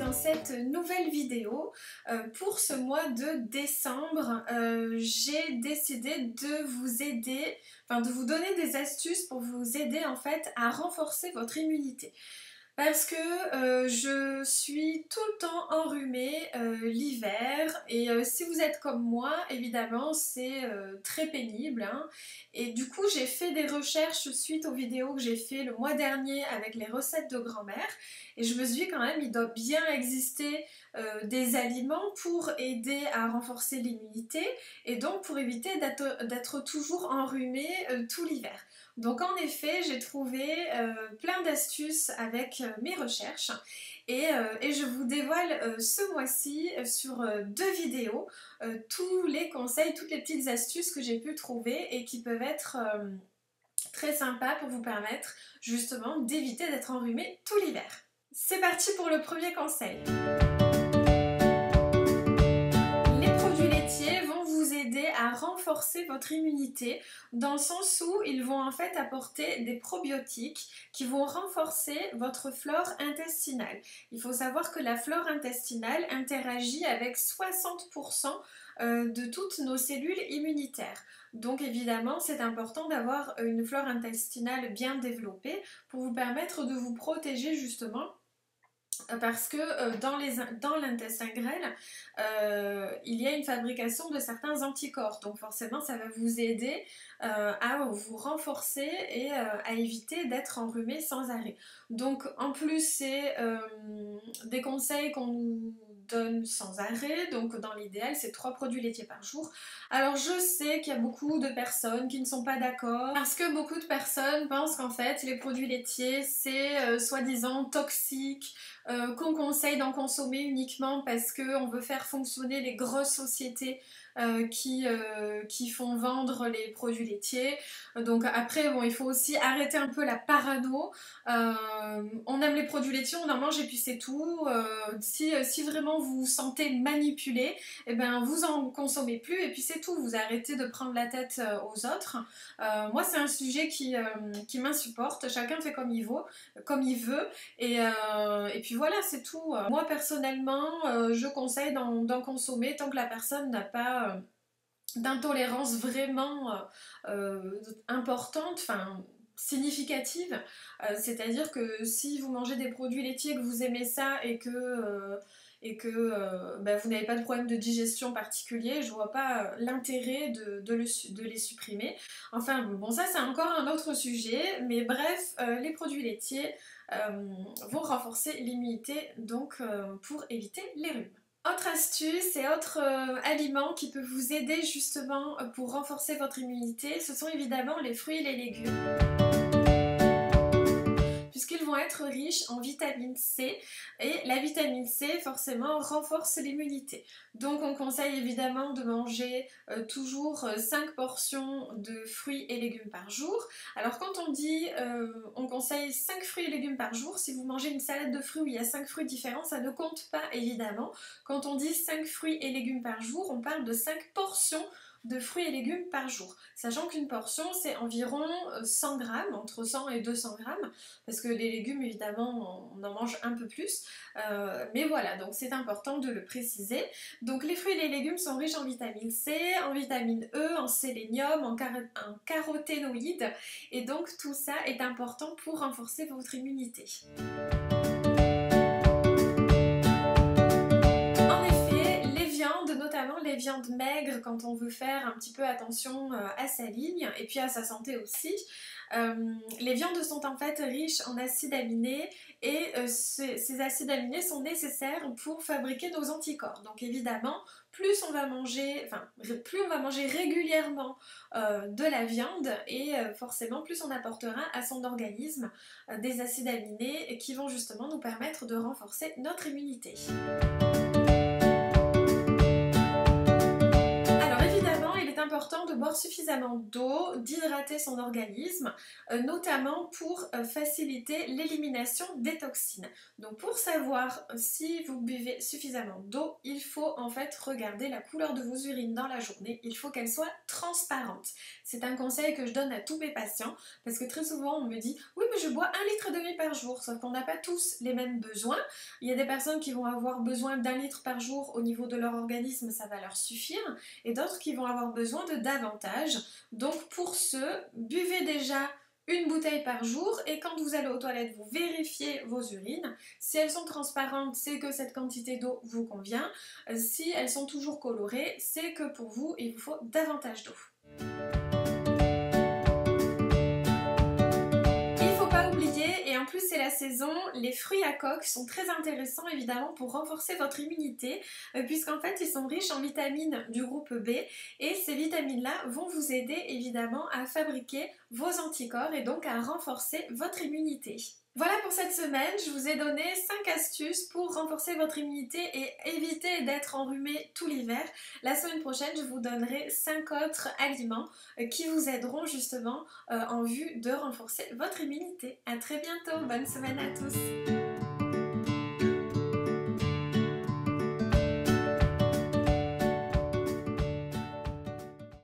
dans cette nouvelle vidéo. Pour ce mois de décembre, j'ai décidé de vous aider, de vous donner des astuces pour vous aider en fait à renforcer votre immunité. Parce que je suis tout le temps enrhumée l'hiver et si vous êtes comme moi, évidemment c'est très pénible, hein. Et du coup j'ai fait des recherches suite aux vidéos que j'ai fait le mois dernier avec les recettes de grand-mère et je me suis dit quand même il doit bien exister des aliments pour aider à renforcer l'immunité et donc pour éviter d'être toujours enrhumée tout l'hiver. Donc en effet, j'ai trouvé plein d'astuces avec mes recherches et je vous dévoile ce mois-ci sur 2 vidéos tous les conseils, toutes les petites astuces que j'ai pu trouver et qui peuvent être très sympas pour vous permettre justement d'éviter d'être enrhumé tout l'hiver. C'est parti pour le premier conseil. À renforcer votre immunité dans le sens où ils vont en fait apporter des probiotiques qui vont renforcer votre flore intestinale. Il faut savoir que la flore intestinale interagit avec 60% de toutes nos cellules immunitaires. Donc évidemment c'est important d'avoir une flore intestinale bien développée pour vous permettre de vous protéger justement. Parce que dans l'intestin grêle, il y a une fabrication de certains anticorps. Donc forcément, ça va vous aider à vous renforcer et à éviter d'être enrhumé sans arrêt. Donc en plus, c'est des conseils qu'on nous donne sans arrêt. Donc dans l'idéal, c'est 3 produits laitiers par jour. Alors je sais qu'il y a beaucoup de personnes qui ne sont pas d'accord parce que beaucoup de personnes pensent qu'en fait, les produits laitiers, c'est soi-disant toxique, qu'on conseille d'en consommer uniquement parce qu'on veut faire fonctionner les grosses sociétés qui font vendre les produits laitiers. Donc après, bon, il faut aussi arrêter un peu la parano. On aime les produits laitiers, on en mange et puis c'est tout. Si vraiment vous vous sentez manipulé, eh ben, vous en consommez plus et puis c'est tout. Vous arrêtez de prendre la tête aux autres. Moi, c'est un sujet qui m'insupporte. Chacun fait comme il veut. Et puis voilà, c'est tout. Moi, personnellement, je conseille d'en consommer tant que la personne n'a pas d'intolérance vraiment importante, significative. C'est-à-dire que si vous mangez des produits laitiers, que vous aimez ça et que vous n'avez pas de problème de digestion particulier, je vois pas l'intérêt de les supprimer. Enfin bon, ça c'est encore un autre sujet, mais bref, les produits laitiers vont renforcer l'immunité donc pour éviter les rhumes. Autre astuce et autre aliment qui peut vous aider justement pour renforcer votre immunité, ce sont évidemment les fruits et les légumes. Puisqu'ils vont être riches en vitamine C et la vitamine C forcément renforce l'immunité. Donc on conseille évidemment de manger toujours 5 portions de fruits et légumes par jour. Alors quand on dit on conseille 5 fruits et légumes par jour, si vous mangez une salade de fruits où il y a 5 fruits différents, ça ne compte pas évidemment. Quand on dit 5 fruits et légumes par jour, on parle de 5 portions de fruits et légumes par jour, sachant qu'une portion c'est environ 100 grammes, entre 100 et 200 grammes, parce que les légumes évidemment on en mange un peu plus, mais voilà, donc c'est important de le préciser. Donc les fruits et les légumes sont riches en vitamine C, en vitamine E, en sélénium, en caroténoïdes, et donc tout ça est important pour renforcer votre immunité. Notamment les viandes maigres quand on veut faire un petit peu attention à sa ligne et puis à sa santé aussi. Les viandes sont en fait riches en acides aminés et ces acides aminés sont nécessaires pour fabriquer nos anticorps. Donc évidemment, plus on va manger régulièrement de la viande et forcément plus on apportera à son organisme des acides aminés qui vont justement nous permettre de renforcer notre immunité. important de boire suffisamment d'eau, d'hydrater son organisme, notamment pour faciliter l'élimination des toxines. Donc pour savoir si vous buvez suffisamment d'eau, il faut en fait regarder la couleur de vos urines dans la journée. Il faut qu'elle soit transparente. C'est un conseil que je donne à tous mes patients parce que très souvent on me dit oui mais je bois 1,5 litre par jour, sauf qu'on n'a pas tous les mêmes besoins. Il y a des personnes qui vont avoir besoin d'1 litre par jour au niveau de leur organisme, ça va leur suffire, et d'autres qui vont avoir besoin de davantage. Donc pour ce, buvez déjà une bouteille par jour et quand vous allez aux toilettes, vous vérifiez vos urines. Si elles sont transparentes, c'est que cette quantité d'eau vous convient. Si elles sont toujours colorées, c'est que pour vous, il vous faut davantage d'eau. En plus c'est la saison, les fruits à coque sont très intéressants évidemment pour renforcer votre immunité puisqu'en fait ils sont riches en vitamines du groupe B et ces vitamines là vont vous aider évidemment à fabriquer vos anticorps et donc à renforcer votre immunité. Voilà pour cette semaine, je vous ai donné 5 astuces pour renforcer votre immunité et éviter d'être enrhumé tout l'hiver. La semaine prochaine, je vous donnerai 5 autres aliments qui vous aideront justement en vue de renforcer votre immunité. A très bientôt, bonne semaine à tous!